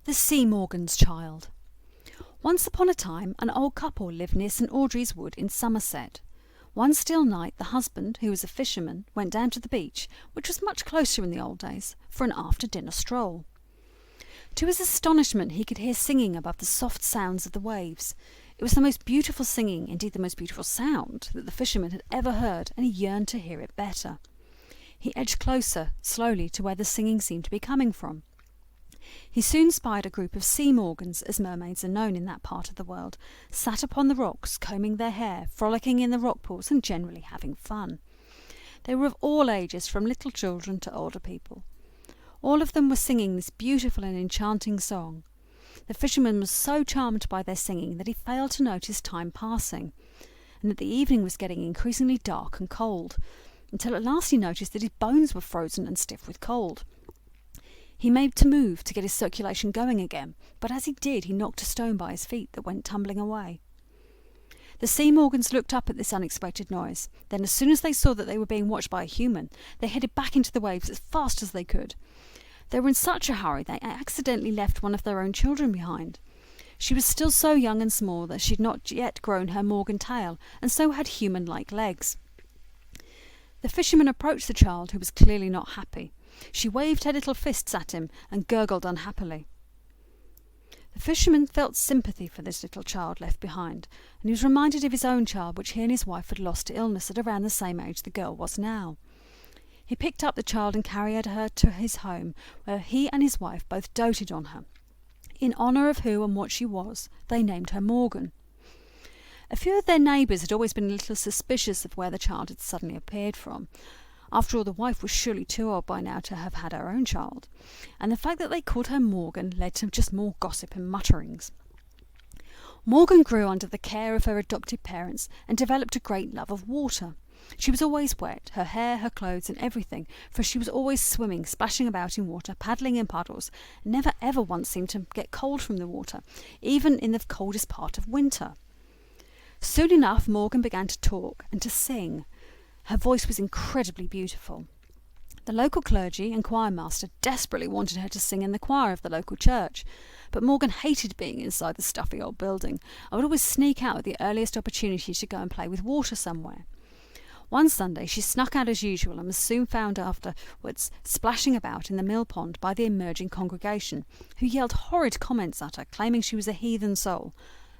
The Sea Morgan's Child. Once upon a time, an old couple lived near St Audrey's Wood in Somerset. One still night, the husband, who was a fisherman, went down to the beach, which was much closer in the old days, for an after-dinner stroll. To his astonishment, he could hear singing above the soft sounds of the waves. It was the most beautiful singing, indeed the most beautiful sound, that the fisherman had ever heard, and he yearned to hear it better. He edged closer, slowly, to where the singing seemed to be coming from. He soon spied a group of sea morgans, as mermaids are known in that part of the world, sat upon the rocks, combing their hair, frolicking in the rock pools, and generally having fun. They were of all ages, from little children to older people. All of them were singing this beautiful and enchanting song. The fisherman was so charmed by their singing that he failed to notice time passing, and that the evening was getting increasingly dark and cold, until at last he noticed that his bones were frozen and stiff with cold. He made to move to get his circulation going again, but as he did, he knocked a stone by his feet that went tumbling away. The sea morgans looked up at this unexpected noise. Then, as soon as they saw that they were being watched by a human, they headed back into the waves as fast as they could. They were in such a hurry they accidentally left one of their own children behind. She was still so young and small that she had not yet grown her morgan tail, and so had human-like legs. The fisherman approached the child, who was clearly not happy. She waved her little fists at him and gurgled unhappily. The fisherman felt sympathy for this little child left behind, and he was reminded of his own child, which he and his wife had lost to illness at around the same age the girl was now. He picked up the child and carried her to his home, where he and his wife both doted on her. In honour of who and what she was, they named her Morgan. A few of their neighbours had always been a little suspicious of where the child had suddenly appeared from. After all, the wife was surely too old by now to have had her own child, and the fact that they called her Morgan led to just more gossip and mutterings. Morgan grew under the care of her adopted parents and developed a great love of water. She was always wet, her hair, her clothes and everything, for she was always swimming, splashing about in water, paddling in puddles, and never ever once seemed to get cold from the water, even in the coldest part of winter. Soon enough, Morgan began to talk and to sing. Her voice was incredibly beautiful. The local clergy and choir master desperately wanted her to sing in the choir of the local church, but Morgan hated being inside the stuffy old building and would always sneak out at the earliest opportunity to go and play with water somewhere. One Sunday she snuck out as usual and was soon found afterwards splashing about in the mill pond by the emerging congregation, who yelled horrid comments at her, claiming she was a heathen soul.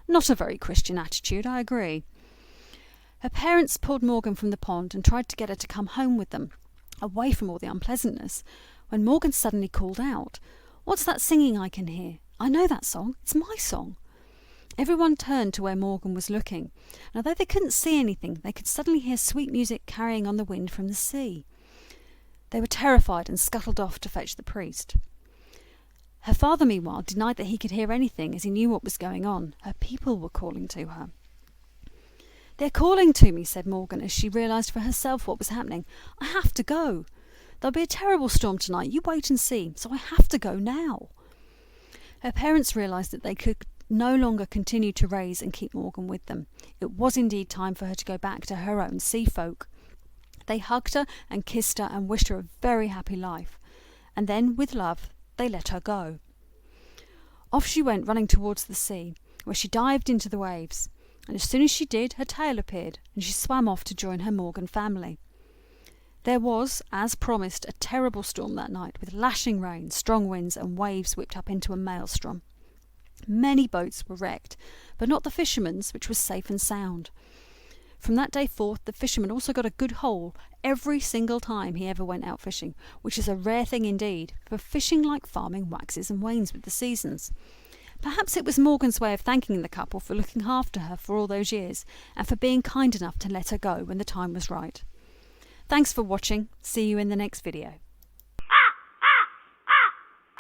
Not a very Christian attitude, I agree. Her parents pulled Morgan from the pond and tried to get her to come home with them, away from all the unpleasantness, when Morgan suddenly called out, "What's that singing I can hear? I know that song. It's my song." Everyone turned to where Morgan was looking, and although they couldn't see anything, they could suddenly hear sweet music carrying on the wind from the sea. They were terrified and scuttled off to fetch the priest. Her father, meanwhile, denied that he could hear anything, as he knew what was going on. Her people were calling to her. "They're calling to me," said Morgan, as she realised for herself what was happening. "I have to go. There'll be a terrible storm tonight. You wait and see. So I have to go now." Her parents realised that they could no longer continue to raise and keep Morgan with them. It was indeed time for her to go back to her own sea folk. They hugged her and kissed her and wished her a very happy life, and then, with love, they let her go. Off she went, running towards the sea, where she dived into the waves, and as soon as she did, her tail appeared, and she swam off to join her Morgan family. There was, as promised, a terrible storm that night, with lashing rain, strong winds, and waves whipped up into a maelstrom. Many boats were wrecked, but not the fisherman's, which was safe and sound. From that day forth, the fisherman also got a good haul every single time he ever went out fishing, which is a rare thing indeed, for fishing, like farming, waxes and wanes with the seasons. Perhaps it was Morgan's way of thanking the couple for looking after her for all those years, and for being kind enough to let her go when the time was right. Thanks for watching. See you in the next video.